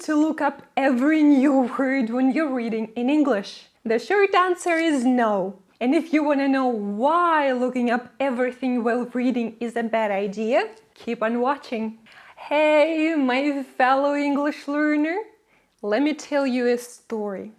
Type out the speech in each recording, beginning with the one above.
to look up every new word when you're reading in English? The short answer is no. And if you want to know why looking up everything while reading is a bad idea, keep on watching. Hey, my fellow English learner, let me tell you a story.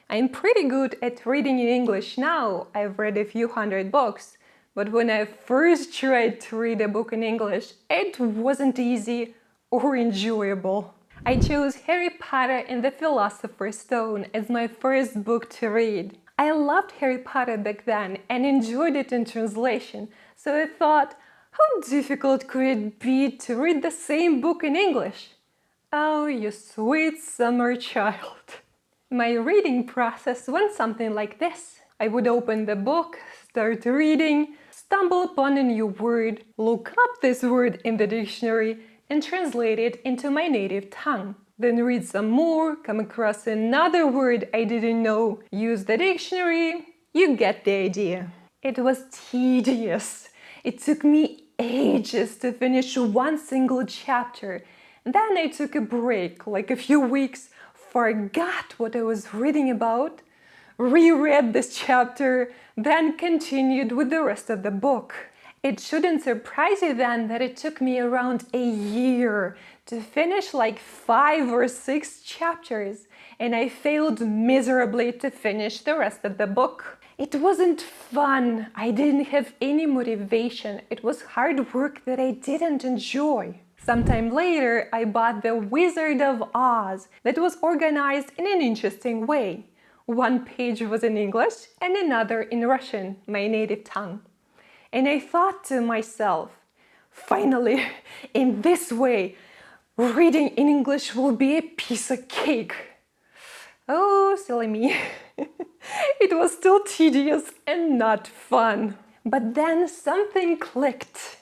I'm pretty good at reading in English now. I've read a few hundred books. But when I first tried to read a book in English, it wasn't easy or enjoyable. I chose Harry Potter and the Philosopher's Stone as my first book to read. I loved Harry Potter back then and enjoyed it in translation, so I thought, how difficult could it be to read the same book in English? Oh, you sweet summer child. My reading process went something like this. I would open the book, start reading, stumble upon a new word, look up this word in the dictionary, and translate it into my native tongue. Then read some more, come across another word I didn't know, use the dictionary. You get the idea. It was tedious. It took me ages to finish one single chapter. Then I took a break, like a few weeks, forgot what I was reading about, reread this chapter, then continued with the rest of the book. It shouldn't surprise you then that it took me around a year to finish like 5 or 6 chapters, and I failed miserably to finish the rest of the book. It wasn't fun. I didn't have any motivation. It was hard work that I didn't enjoy. Sometime later, I bought The Wizard of Oz that was organized in an interesting way. One page was in English and another in Russian, my native tongue. And I thought to myself, finally, in this way, reading in English will be a piece of cake. Oh, silly me. It was still tedious and not fun. But then something clicked.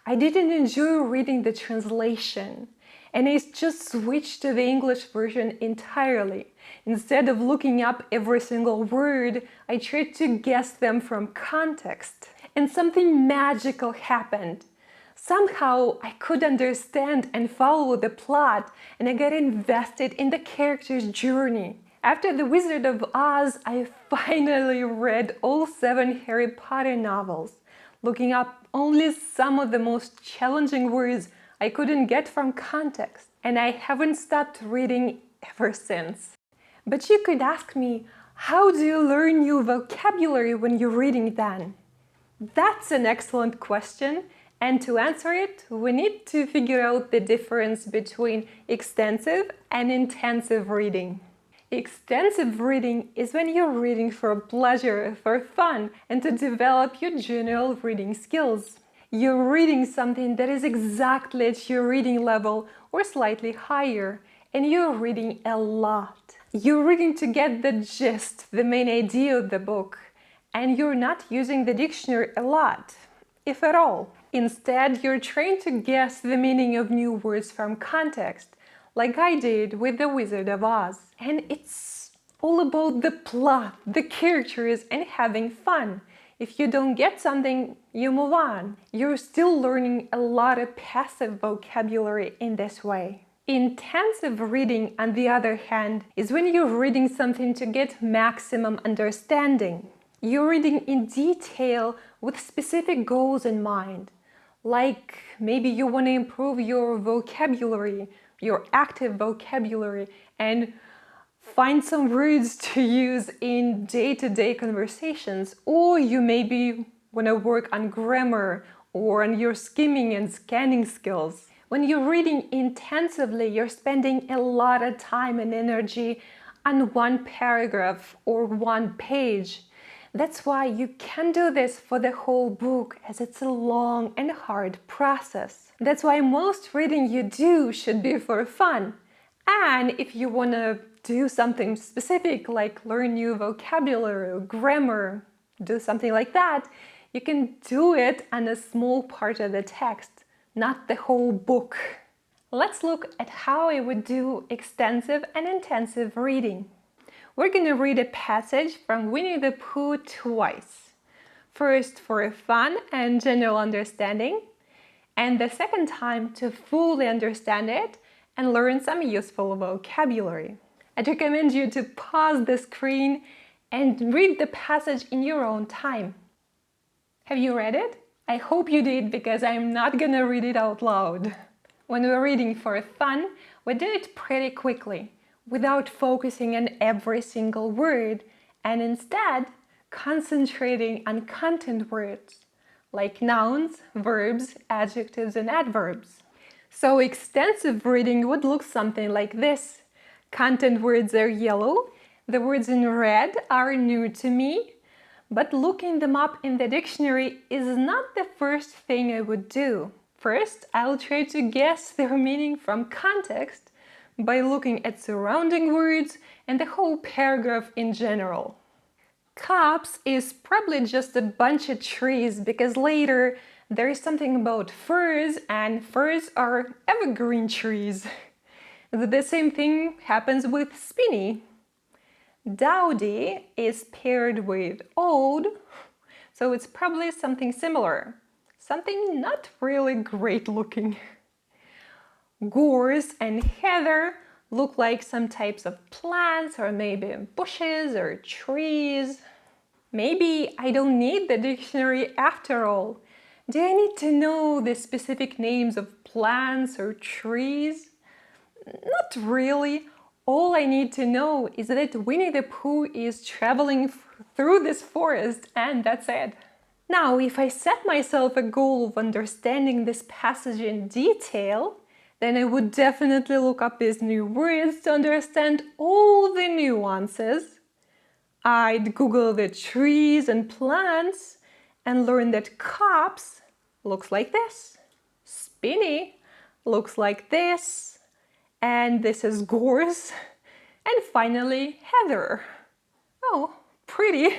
I didn't enjoy reading the translation, and I just switched to the English version entirely. Instead of looking up every single word, I tried to guess them from context. And something magical happened. Somehow I could understand and follow the plot, and I got invested in the character's journey. After The Wizard of Oz, I finally read all 7 Harry Potter novels, looking up only some of the most challenging words I couldn't get from context, and I haven't stopped reading ever since. But you could ask me, how do you learn new vocabulary when you're reading then? That's an excellent question, and to answer it, we need to figure out the difference between extensive and intensive reading. Extensive reading is when you're reading for pleasure, for fun, and to develop your general reading skills. You're reading something that is exactly at your reading level or slightly higher, and you're reading a lot. You're reading to get the gist, the main idea of the book, and you're not using the dictionary a lot, if at all. Instead, you're trained to guess the meaning of new words from context, like I did with The Wizard of Oz. And it's all about the plot, the characters, and having fun. If you don't get something, you move on. You're still learning a lot of passive vocabulary in this way. Intensive reading, on the other hand, is when you're reading something to get maximum understanding. You're reading in detail with specific goals in mind. Like maybe you want to improve your vocabulary, your active vocabulary, and find some words to use in day-to-day conversations. Or you maybe want to work on grammar or on your skimming and scanning skills. When you're reading intensively, you're spending a lot of time and energy on one paragraph or one page. That's why you can't do this for the whole book, as it's a long and hard process. That's why most reading you do should be for fun. And if you want to do something specific, like learn new vocabulary or grammar, do something like that, you can do it on a small part of the text, not the whole book. Let's look at how I would do extensive and intensive reading. We're going to read a passage from Winnie the Pooh twice. First for fun and general understanding, and the second time to fully understand it and learn some useful vocabulary. I'd recommend you to pause the screen and read the passage in your own time. Have you read it? I hope you did, because I'm not gonna read it out loud. When we're reading for fun, we do it pretty quickly, without focusing on every single word, and instead concentrating on content words, like nouns, verbs, adjectives, and adverbs. So extensive reading would look something like this. Content words are yellow, the words in red are new to me, but looking them up in the dictionary is not the first thing I would do. First, I'll try to guess their meaning from context by looking at surrounding words and the whole paragraph in general. Copse is probably just a bunch of trees, because later there is something about firs, and firs are evergreen trees. The same thing happens with Spinney. Dowdy is paired with old, so it's probably something similar. Something not really great looking. Gorse and heather look like some types of plants, or maybe bushes or trees. Maybe I don't need the dictionary after all. Do I need to know the specific names of plants or trees? Not really. All I need to know is that Winnie the Pooh is traveling through this forest, and that's it. Now, if I set myself a goal of understanding this passage in detail, then I would definitely look up these new words to understand all the nuances. I'd Google the trees and plants and learn that copse looks like this, Spinney looks like this, and this is gorse, and finally heather. Oh, pretty.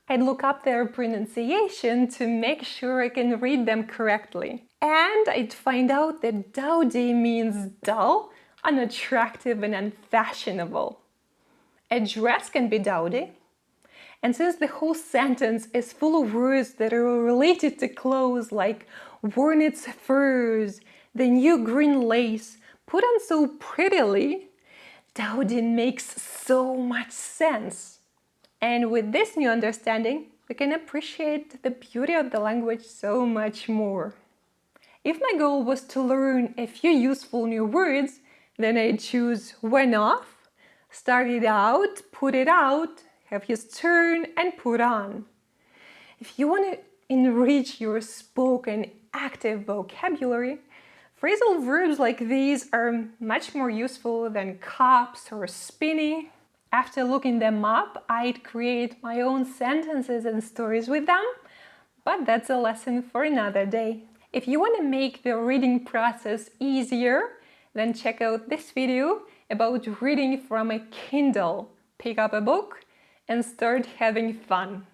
I'd look up their pronunciation to make sure I can read them correctly. And I'd find out that dowdy means dull, unattractive, and unfashionable. A dress can be dowdy. And since the whole sentence is full of words that are related to clothes, like worn its furs, the new green lace, put on so prettily, dowdy makes so much sense. And with this new understanding, we can appreciate the beauty of the language so much more. If my goal was to learn a few useful new words, then I'd choose went off, started out, put it out, have his turn, and put on. If you want to enrich your spoken active vocabulary, phrasal verbs like these are much more useful than copse or Spinney. After looking them up, I'd create my own sentences and stories with them, but that's a lesson for another day. If you want to make the reading process easier, then check out this video about reading from a Kindle. Pick up a book and start having fun.